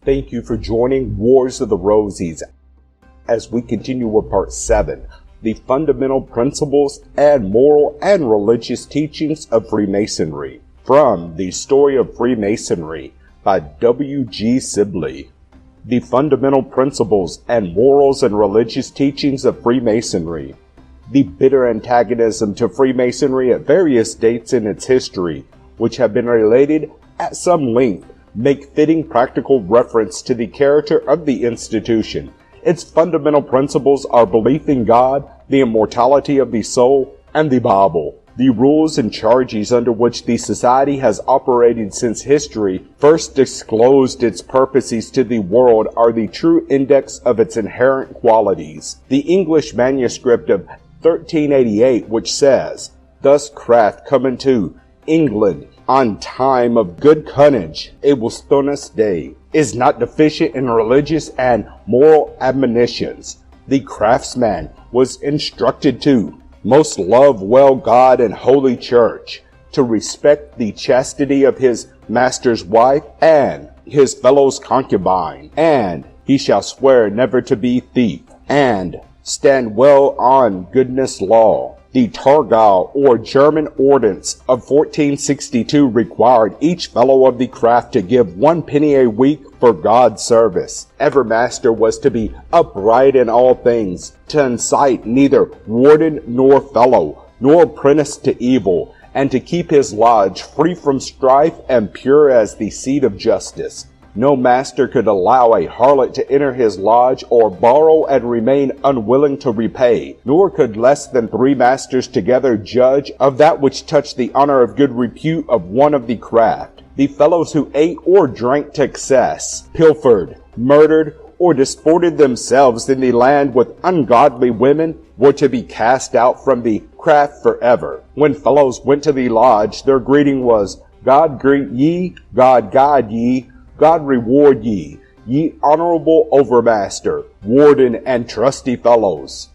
Thank you for joining Wars of the Rosies as we continue with Part 7, the fundamental principles and moral and religious teachings of Freemasonry, from the Story of Freemasonry by W.G. Sibley. The fundamental principles and morals and religious teachings of Freemasonry. The bitter antagonism to Freemasonry at various dates in its history, which have been related at some length, make fitting practical reference to the character of the institution. Its fundamental principles are belief in God, the immortality of the soul, and the Bible. The rules and charges under which the society has operated since history first disclosed its purposes to the world are the true index of its inherent qualities. The English manuscript of 1388, which says, "Thus craft come into England on time of good cunnage, it will stonest day," is not deficient in religious and moral admonitions. The craftsman was instructed to most love well God and holy church, to respect the chastity of his master's wife and his fellow's concubine, and he shall swear never to be thief, and stand well on goodness law. The Targau or German Ordinance of 1462 required each fellow of the craft to give 1 penny a week for God's service. Every master was to be upright in all things, to incite neither warden nor fellow, nor apprentice to evil, and to keep his lodge free from strife and pure as the seat of justice. No master could allow a harlot to enter his lodge or borrow and remain unwilling to repay, nor could less than 3 masters together judge of that which touched the honor of good repute of one of the craft. The fellows who ate or drank to excess, pilfered, murdered, or disported themselves in the land with ungodly women were to be cast out from the craft forever. When fellows went to the lodge, their greeting was, "God greet ye, God guide ye, God reward ye, ye honorable overmaster, warden, and trusty fellows."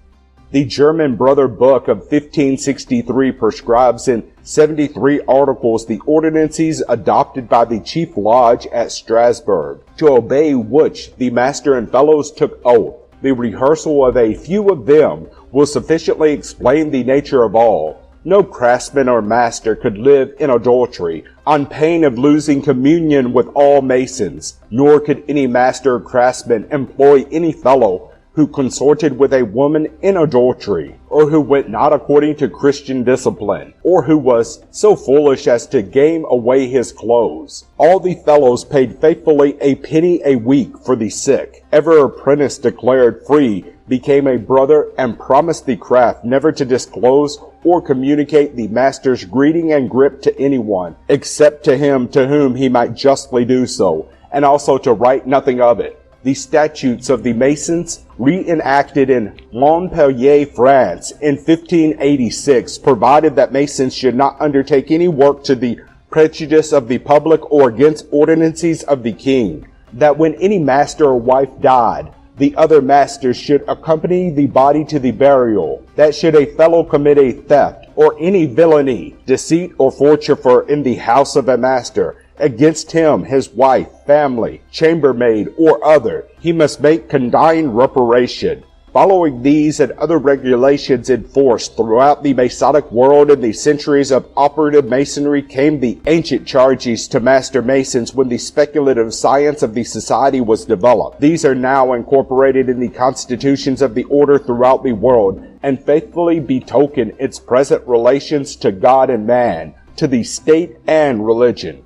The German Brother Book of 1563 prescribes in 73 articles the ordinances adopted by the chief lodge at Strasbourg, to obey which the master and fellows took oath. The rehearsal of a few of them will sufficiently explain the nature of all. No craftsman or master could live in adultery, on pain of losing communion with all masons, nor could any master or craftsman employ any fellow who consorted with a woman in adultery, or who went not according to Christian discipline, or who was so foolish as to game away his clothes. All the fellows paid faithfully 1 penny a week for the sick. Every apprentice declared free became a brother and promised the craft never to disclose or communicate the master's greeting and grip to anyone, except to him to whom he might justly do so, and also to write nothing of it. The statutes of the Masons, reenacted in Montpellier, France, in 1586, provided that Masons should not undertake any work to the prejudice of the public or against ordinances of the king. That when any master or wife died, the other masters should accompany the body to the burial. That should a fellow commit a theft or any villainy, deceit, or forfeiture in the house of a master, against him, his wife, family, chambermaid, or other, he must make condign reparation. Following these and other regulations in force throughout the Masonic world in the centuries of operative Masonry came the ancient charges to Master Masons when the speculative science of the society was developed. These are now incorporated in the constitutions of the order throughout the world and faithfully betoken its present relations to God and man, to the state and religion.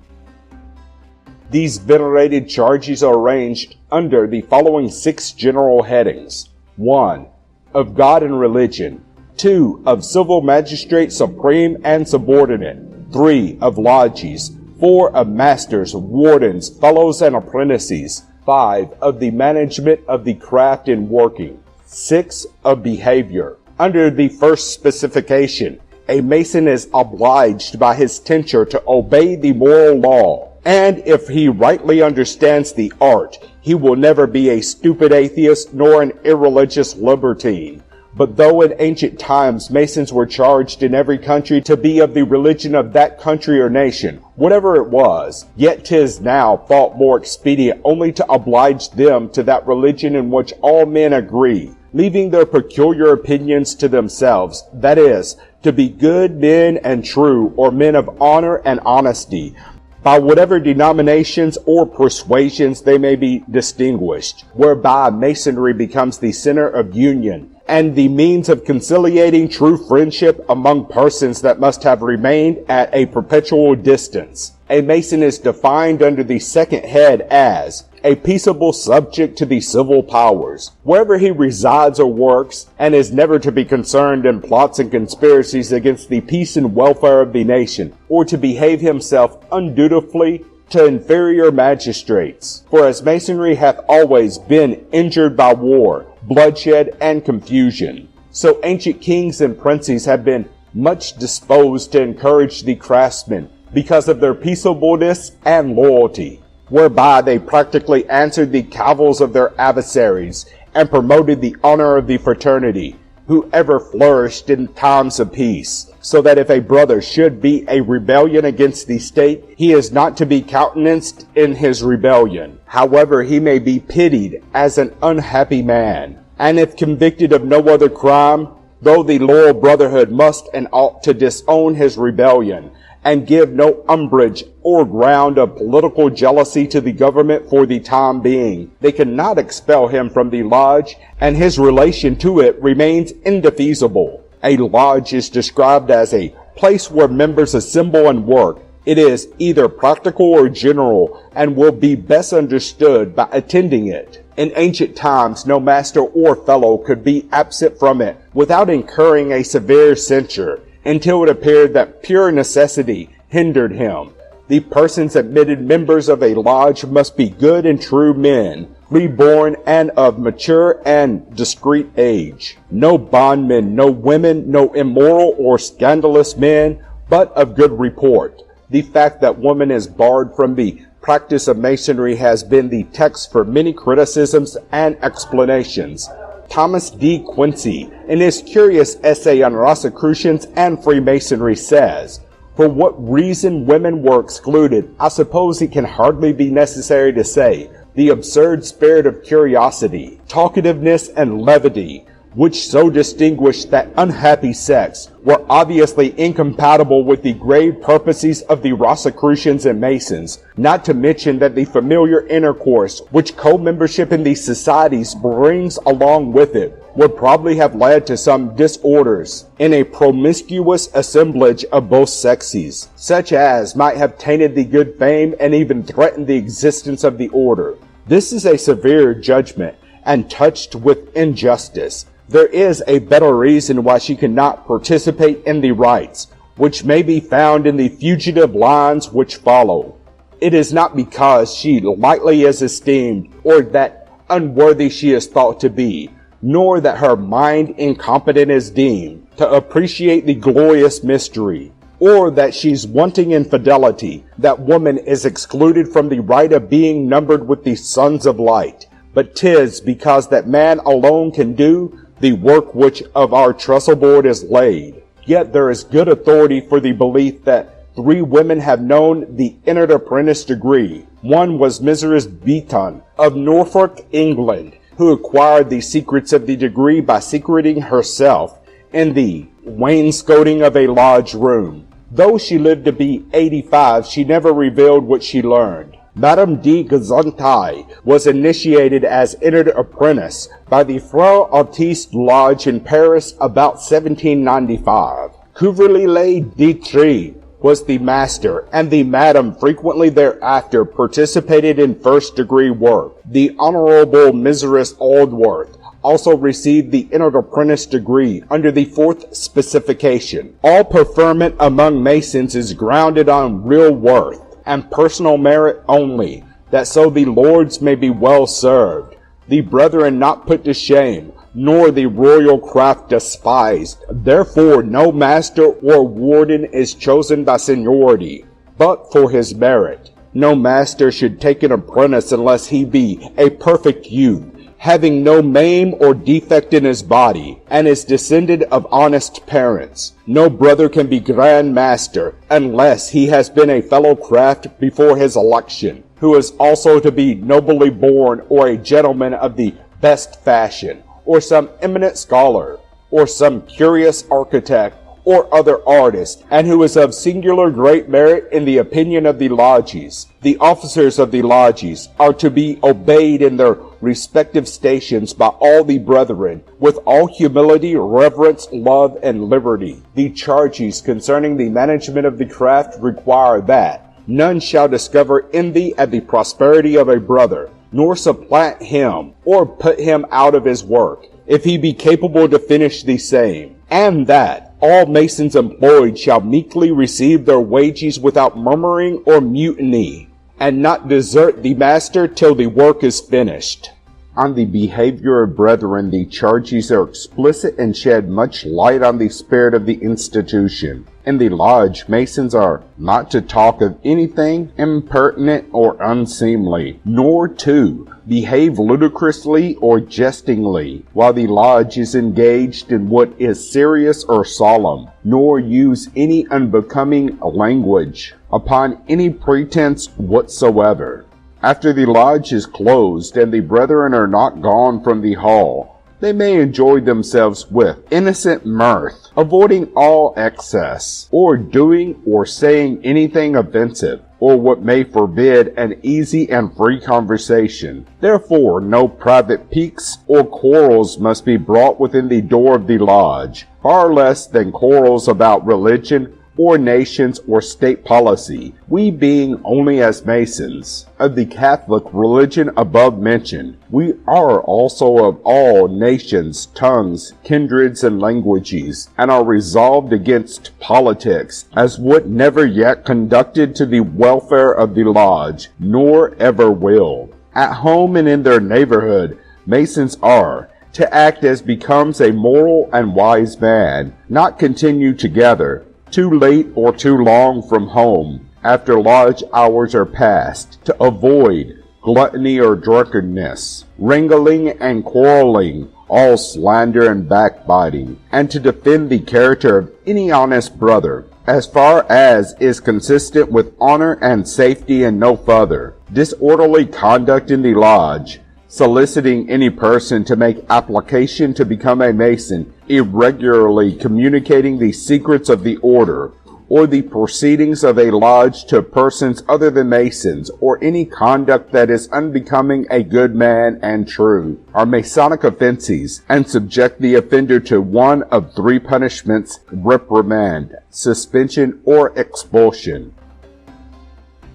These venerated charges are arranged under the following 6 general headings. 1. Of God and religion. 2. Of civil magistrate supreme and subordinate. 3. Of lodges. 4. Of masters, wardens, fellows, and apprentices. 5. Of the management of the craft in working. 6. Of behavior. Under the first specification, a Mason is obliged by his tincture to obey the moral law, and if he rightly understands the art, he will never be a stupid atheist nor an irreligious libertine, But though in ancient times Masons were charged in every country to be of the religion of that country or nation, whatever it was, yet 'tis now thought more expedient only to oblige them to that religion in which all men agree, leaving their peculiar opinions to themselves, that is, to be good men and true, or men of honor and honesty, by whatever denominations or persuasions they may be distinguished, whereby Masonry becomes the center of union, and the means of conciliating true friendship among persons that must have remained at a perpetual distance. A Mason is defined under the second head as a peaceable subject to the civil powers, wherever he resides or works, and is never to be concerned in plots and conspiracies against the peace and welfare of the nation, or to behave himself undutifully to inferior magistrates. For as Masonry hath always been injured by war, bloodshed, and confusion, so ancient kings and princes have been much disposed to encourage the craftsmen because of their peaceableness and loyalty, whereby they practically answered the cavils of their adversaries and promoted the honor of the fraternity, who ever flourished in times of peace, so that if a brother should be a rebellion against the state, he is not to be countenanced in his rebellion, however he may be pitied as an unhappy man. And if convicted of no other crime, though the loyal brotherhood must and ought to disown his rebellion, and give no umbrage or ground of political jealousy to the government for the time being, they cannot expel him from the lodge, and his relation to it remains indefeasible. A lodge is described as a place where members assemble and work. It is either practical or general, and will be best understood by attending it. In ancient times, no master or fellow could be absent from it without incurring a severe censure, until it appeared that pure necessity hindered him. The persons admitted members of a lodge must be good and true men, reborn and of mature and discreet age. No bondmen, no women, no immoral or scandalous men, but of good report. The fact that woman is barred from the practice of Masonry has been the text for many criticisms and explanations. Thomas D. Quincy, in his curious essay on Rosicrucians and Freemasonry, says, "For what reason women were excluded, I suppose it can hardly be necessary to say. The absurd spirit of curiosity, talkativeness, and levity, which so distinguished that unhappy sex, were obviously incompatible with the grave purposes of the Rosicrucians and Masons, not to mention that the familiar intercourse which co-membership in these societies brings along with it would probably have led to some disorders in a promiscuous assemblage of both sexes, such as might have tainted the good fame and even threatened the existence of the order. This is a severe judgment, and touched with injustice. There is a better reason why she cannot participate in the rites, which may be found in the fugitive lines which follow. It is not because she lightly is esteemed, or that unworthy she is thought to be, nor that her mind incompetent is deemed to appreciate the glorious mystery, or that she's wanting in fidelity, that woman is excluded from the right of being numbered with the sons of light, but 'tis because that man alone can do the work which of our trestle board is laid. Yet there is good authority for the belief that 3 women have known the entered apprentice degree. One was Mrs. Beaton of Norfolk, England, who acquired the secrets of the degree by secreting herself in the wainscoting of a lodge room. Though she lived to be 85, she never revealed what she learned. Madame de Gesundheit was initiated as entered apprentice by the Frau Artiste Lodge in Paris about 1795. Couvrely Dietrich was the master, and the madam frequently thereafter participated in first-degree work. The Honorable Mrs. Aldworth also received the entered apprentice degree under the 4th specification. All preferment among Masons is grounded on real worth and personal merit only, that so the lords may be well served, the brethren not put to shame, nor the royal craft despised. Therefore no master or warden is chosen by seniority, but for his merit. No master should take an apprentice unless he be a perfect youth, having no maim or defect in his body, and is descended of honest parents. No brother can be Grand Master unless he has been a fellow craft before his election, who is also to be nobly born, or a gentleman of the best fashion, or some eminent scholar, or some curious architect, or other artist, and who is of singular great merit in the opinion of the lodges. The officers of the lodges are to be obeyed in their respective stations by all the brethren, with all humility, reverence, love, and liberty. The charges concerning the management of the craft require that none shall discover envy at the prosperity of a brother, nor supplant him, or put him out of his work, if he be capable to finish the same, and that all masons employed shall meekly receive their wages without murmuring or mutiny, and not desert the master till the work is finished. On the behavior of brethren, the charges are explicit and shed much light on the spirit of the institution. In the lodge, masons are not to talk of anything impertinent or unseemly, nor to behave ludicrously or jestingly while the lodge is engaged in what is serious or solemn, nor use any unbecoming language upon any pretense whatsoever. After the lodge is closed and the brethren are not gone from the hall, they may enjoy themselves with innocent mirth, avoiding all excess, or doing or saying anything offensive, or what may forbid an easy and free conversation. Therefore, no private piques or quarrels must be brought within the door of the lodge, far less than quarrels about religion, or nations, or state policy, we being only as Masons of the Catholic religion above mentioned. We are also of all nations, tongues, kindreds, and languages, and are resolved against politics, as what never yet conducted to the welfare of the lodge, nor ever will. At home and in their neighborhood, Masons are to act as becomes a moral and wise man, not continue together, too late or too long from home, after lodge hours are past, to avoid gluttony or drunkenness, wrangling and quarreling, all slander and backbiting, and to defend the character of any honest brother, as far as is consistent with honor and safety, and no further disorderly conduct in the lodge, soliciting any person to make application to become a Mason, irregularly communicating the secrets of the order, or the proceedings of a lodge to persons other than Masons, or any conduct that is unbecoming a good man and true, are Masonic offenses, and subject the offender to one of three punishments: reprimand, suspension, or expulsion.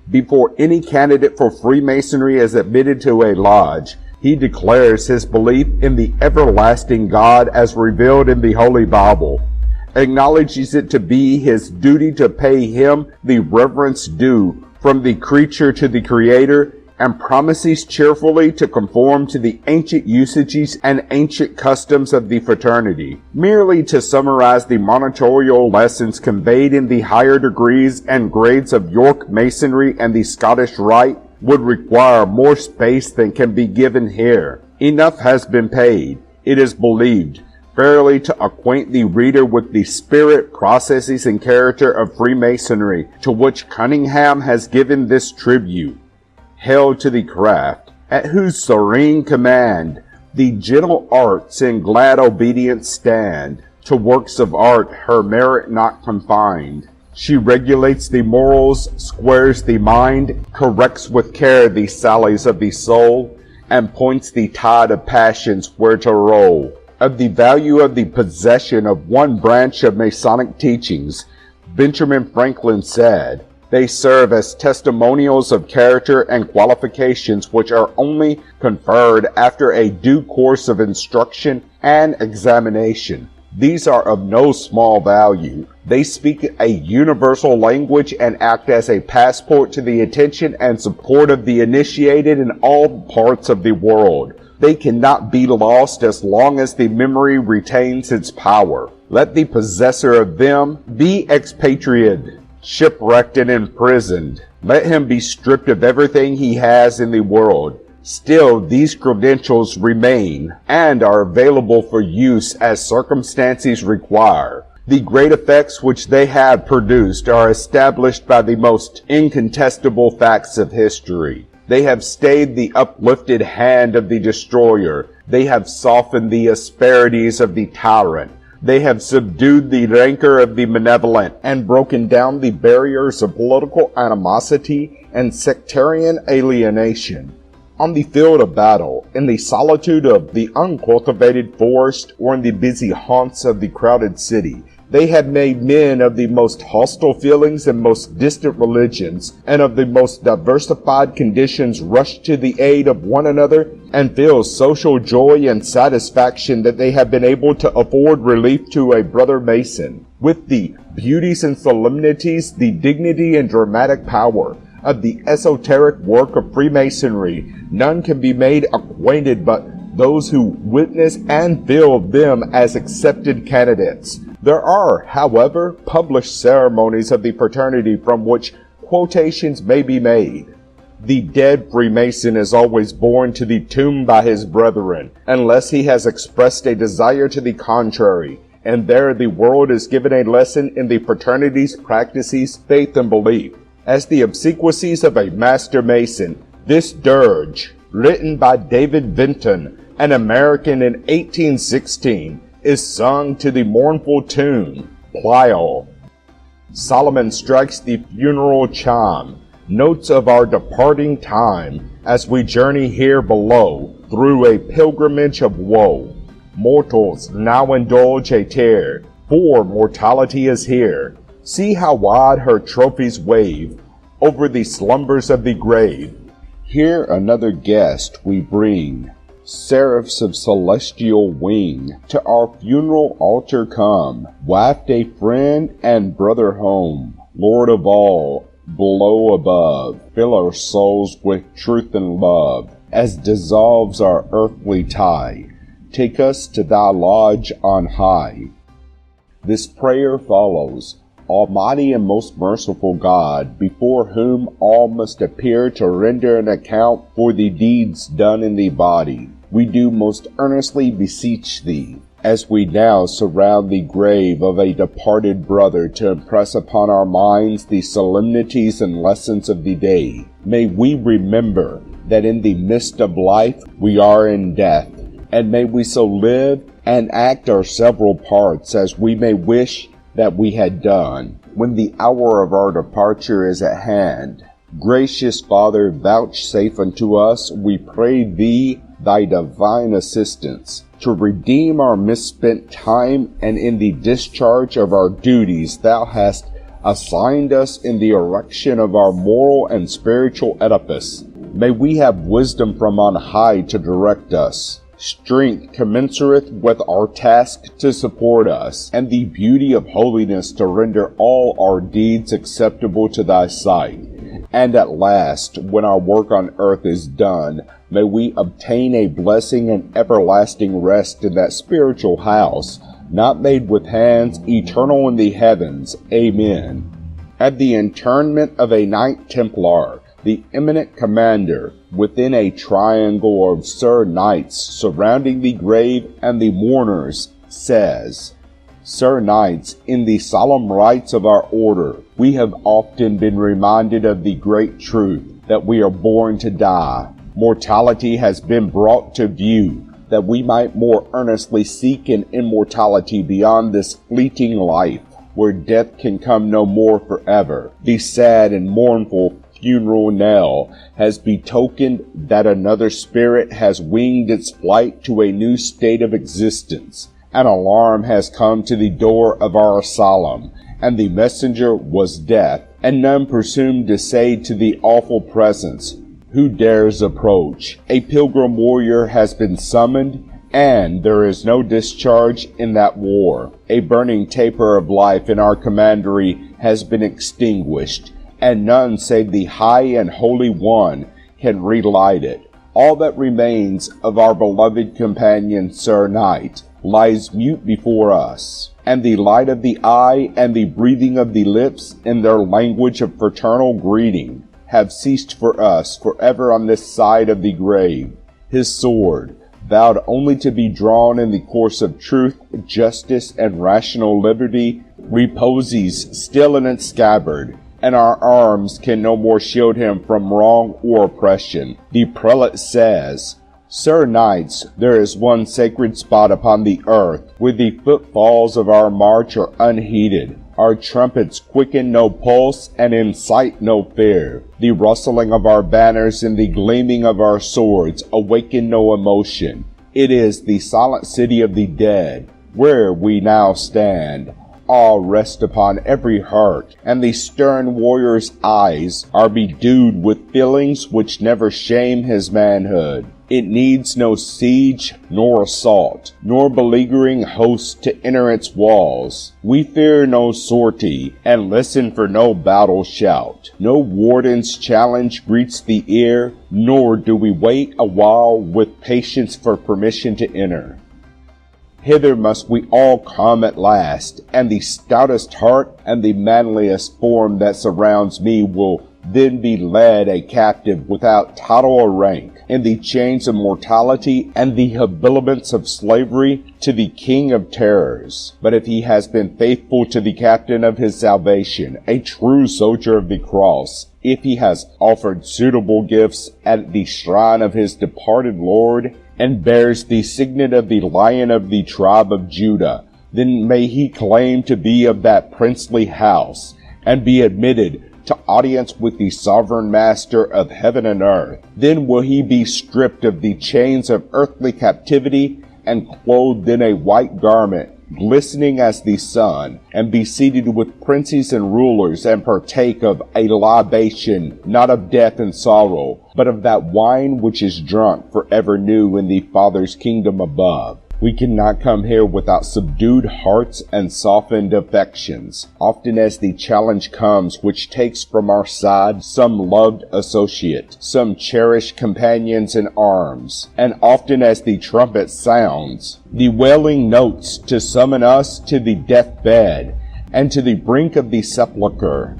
Before any candidate for Freemasonry is admitted to a lodge, he declares his belief in the everlasting God as revealed in the Holy Bible, acknowledges it to be his duty to pay him the reverence due from the creature to the Creator, and promises cheerfully to conform to the ancient usages and ancient customs of the fraternity. Merely to summarize the monitorial lessons conveyed in the higher degrees and grades of York Masonry and the Scottish Rite would require more space than can be given here. Enough has been paid, it is believed, fairly to acquaint the reader with the spirit, processes, and character of Freemasonry, to which Cunningham has given this tribute. Hail to the craft, at whose serene command the gentle arts in glad obedience stand. To works of art her merit not confined. She regulates the morals, squares the mind, corrects with care the sallies of the soul, and points the tide of passions where to roll. Of the value of the possession of one branch of Masonic teachings, Benjamin Franklin said, "They serve as testimonials of character and qualifications which are only conferred after a due course of instruction and examination. These are of no small value. They speak a universal language and act as a passport to the attention and support of the initiated in all parts of the world. They cannot be lost as long as the memory retains its power. Let the possessor of them be expatriated, shipwrecked, and imprisoned. Let him be stripped of everything he has in the world. Still, these credentials remain and are available for use as circumstances require. The great effects which they have produced are established by the most incontestable facts of history. They have stayed the uplifted hand of the destroyer. They have softened the asperities of the tyrant. They have subdued the rancor of the malevolent and broken down the barriers of political animosity and sectarian alienation. On the field of battle, in the solitude of the uncultivated forest, or in the busy haunts of the crowded city, they have made men of the most hostile feelings and most distant religions, and of the most diversified conditions rush to the aid of one another and feel social joy and satisfaction that they have been able to afford relief to a brother Mason. With the beauties and solemnities, the dignity and dramatic power of the esoteric work of Freemasonry, none can be made acquainted but those who witness and feel them as accepted candidates. There are, however, published ceremonies of the fraternity from which quotations may be made. The dead Freemason is always borne to the tomb by his brethren, unless he has expressed a desire to the contrary, and there the world is given a lesson in the fraternity's practices, faith, and belief. As the obsequies of a Master Mason, this dirge, written by David Vinton, an American in 1816, is sung to the mournful tune, Plial. Solomon strikes the funeral chime, notes of our departing time, as we journey here below, through a pilgrimage of woe. Mortals now indulge a tear, for mortality is here. See how wide her trophies wave over the slumbers of the grave. Here another guest we bring, seraphs of celestial wing, to our funeral altar come, waft a friend and brother home. Lord of all, below above, fill our souls with truth and love, as dissolves our earthly tie. Take us to thy lodge on high. This prayer follows. Almighty and most merciful God, before whom all must appear to render an account for the deeds done in the body, we do most earnestly beseech thee, as we now surround the grave of a departed brother, to impress upon our minds the solemnities and lessons of the day. May we remember that in the midst of life we are in death, and may we so live and act our several parts as we may wish that we had done, when the hour of our departure is at hand. Gracious Father, vouchsafe unto us, we pray thee, thy divine assistance, to redeem our misspent time, and in the discharge of our duties thou hast assigned us in the erection of our moral and spiritual edifice. May we have wisdom from on high to direct us, strength commensurate with our task to support us, and the beauty of holiness to render all our deeds acceptable to thy sight. And at last, when our work on earth is done, may we obtain a blessing and everlasting rest in that spiritual house, not made with hands, eternal in the heavens. Amen. At the interment of a Knight Templar, the eminent commander, within a triangle of Sir Knights surrounding the grave and the mourners, says, Sir Knights, in the solemn rites of our order, we have often been reminded of the great truth that we are born to die. Mortality has been brought to view, that we might more earnestly seek an immortality beyond this fleeting life, where death can come no more forever. The sad and mournful funeral knell has betokened that another spirit has winged its flight to a new state of existence. An alarm has come to the door of our asylum, and the messenger was death, and none presumed to say to the awful presence, Who dares approach? A pilgrim warrior has been summoned, and there is no discharge in that war. A burning taper of life in our commandery has been extinguished, and none save the high and holy one can relight it. All that remains of our beloved companion Sir Knight lies mute before us, and the light of the eye and the breathing of the lips in their language of fraternal greeting have ceased for us forever on this side of the grave. His sword, vowed only to be drawn in the course of truth, justice, and rational liberty, reposes still in its scabbard, and our arms can no more shield him from wrong or oppression. The prelate says, "Sir Knights, there is one sacred spot upon the earth where the footfalls of our march are unheeded. Our trumpets quicken no pulse and incite no fear. The rustling of our banners and the gleaming of our swords awaken no emotion. It is the silent city of the dead, where we now stand. Awe rests upon every heart, and the stern warrior's eyes are bedewed with feelings which never shame his manhood. It needs no siege, nor assault, nor beleaguering host to enter its walls. We fear no sortie, and listen for no battle shout. No warden's challenge greets the ear, nor do we wait a while with patience for permission to enter. Hither must we all come at last, and the stoutest heart and the manliest form that surrounds me will then be led a captive without title or rank, in the chains of mortality and the habiliments of slavery, to the King of Terrors. But if he has been faithful to the captain of his salvation, a true soldier of the cross, if he has offered suitable gifts at the shrine of his departed Lord, and bears the signet of the Lion of the tribe of Judah, then may he claim to be of that princely house, and be admitted to audience with the sovereign master of heaven and earth. Then will he be stripped of the chains of earthly captivity, and clothed in a white garment, glistening as the sun, and be seated with princes and rulers, and partake of a libation, not of death and sorrow, but of that wine which is drunk forever new in the Father's kingdom above. We cannot come here without subdued hearts and softened affections, often as the challenge comes which takes from our side some loved associate, some cherished companions in arms, and often as the trumpet sounds the wailing notes to summon us to the deathbed and to the brink of the sepulchre.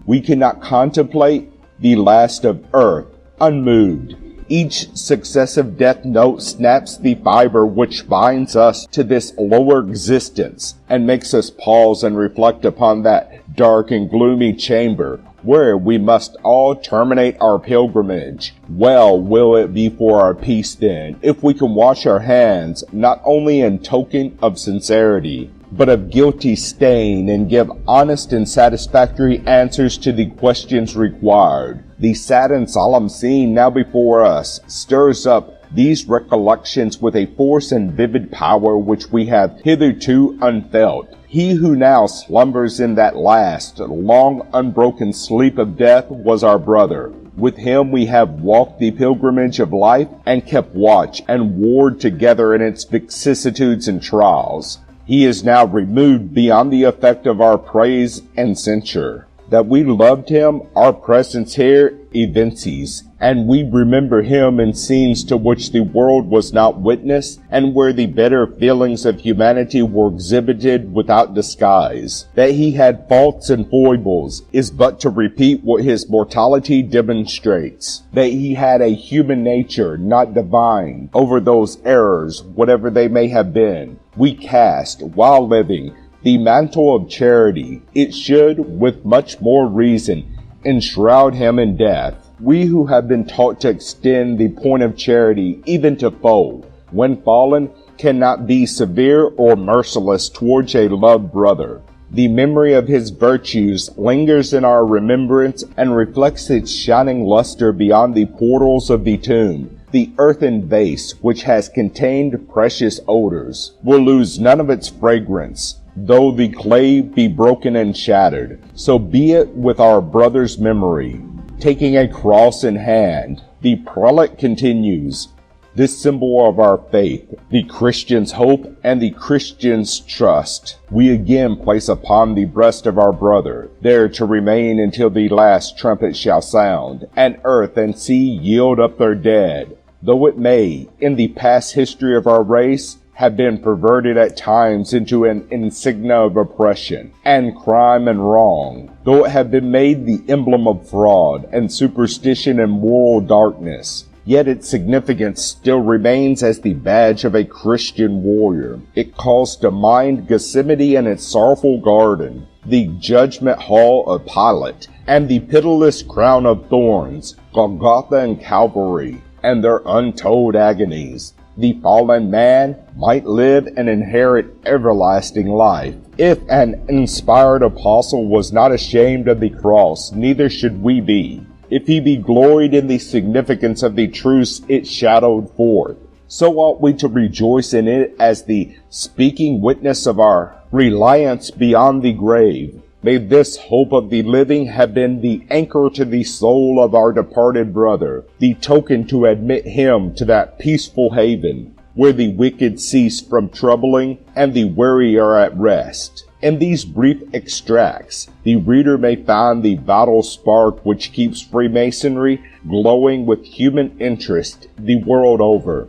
We cannot contemplate the last of earth unmoved. Each successive death note snaps the fiber which binds us to this lower existence, and makes us pause and reflect upon that dark and gloomy chamber where we must all terminate our pilgrimage. Well will it be for our peace then, if we can wash our hands, not only in token of sincerity, but of guilty stain, and give honest and satisfactory answers to the questions required. The sad and solemn scene now before us stirs up these recollections with a force and vivid power which we have hitherto unfelt. He who now slumbers in that last, long unbroken sleep of death was our brother. With him we have walked the pilgrimage of life, and kept watch and ward together in its vicissitudes and trials. He is now removed beyond the effect of our praise and censure. That we loved him, our presence here evinces, and we remember him in scenes to which the world was not witness, and where the better feelings of humanity were exhibited without disguise. That he had faults and foibles is but to repeat what his mortality demonstrates. That he had a human nature, not divine, over those errors, whatever they may have been, we cast, while living, the mantle of charity. It should, with much more reason, enshroud him in death. We who have been taught to extend the point of charity even to foe, when fallen, cannot be severe or merciless towards a loved brother. The memory of his virtues lingers in our remembrance, and reflects its shining luster beyond the portals of the tomb. The earthen vase, which has contained precious odors, will lose none of its fragrance, though the clay be broken and shattered. So be it with our brother's memory. Taking a cross in hand, the prelate continues, this symbol of our faith, the Christian's hope and the Christian's trust, we again place upon the breast of our brother, there to remain until the last trumpet shall sound, and earth and sea yield up their dead. Though it may, in the past history of our race, have been perverted at times into an insignia of oppression and crime and wrong, though it have been made the emblem of fraud and superstition and moral darkness, yet its significance still remains as the badge of a Christian warrior. It calls to mind Gethsemane and its sorrowful garden, the judgment hall of Pilate, and the pitiless crown of thorns, Golgotha and Calvary, and their untold agonies. The fallen man might live and inherit everlasting life. If an inspired apostle was not ashamed of the cross, neither should we be. If he be gloried in the significance of the truths it shadowed forth, so ought we to rejoice in it as the speaking witness of our reliance beyond the grave. May this hope of the living have been the anchor to the soul of our departed brother, the token to admit him to that peaceful haven, where the wicked cease from troubling and the weary are at rest. In these brief extracts, the reader may find the vital spark which keeps Freemasonry glowing with human interest the world over.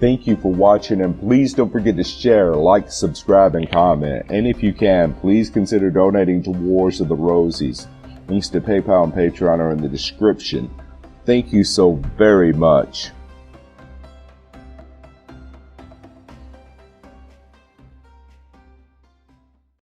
Thank you for watching, and please don't forget to share, like, subscribe, and comment. And if you can, please consider donating to Wars of the Rosies. Links to PayPal and Patreon are in the description. Thank you so very much.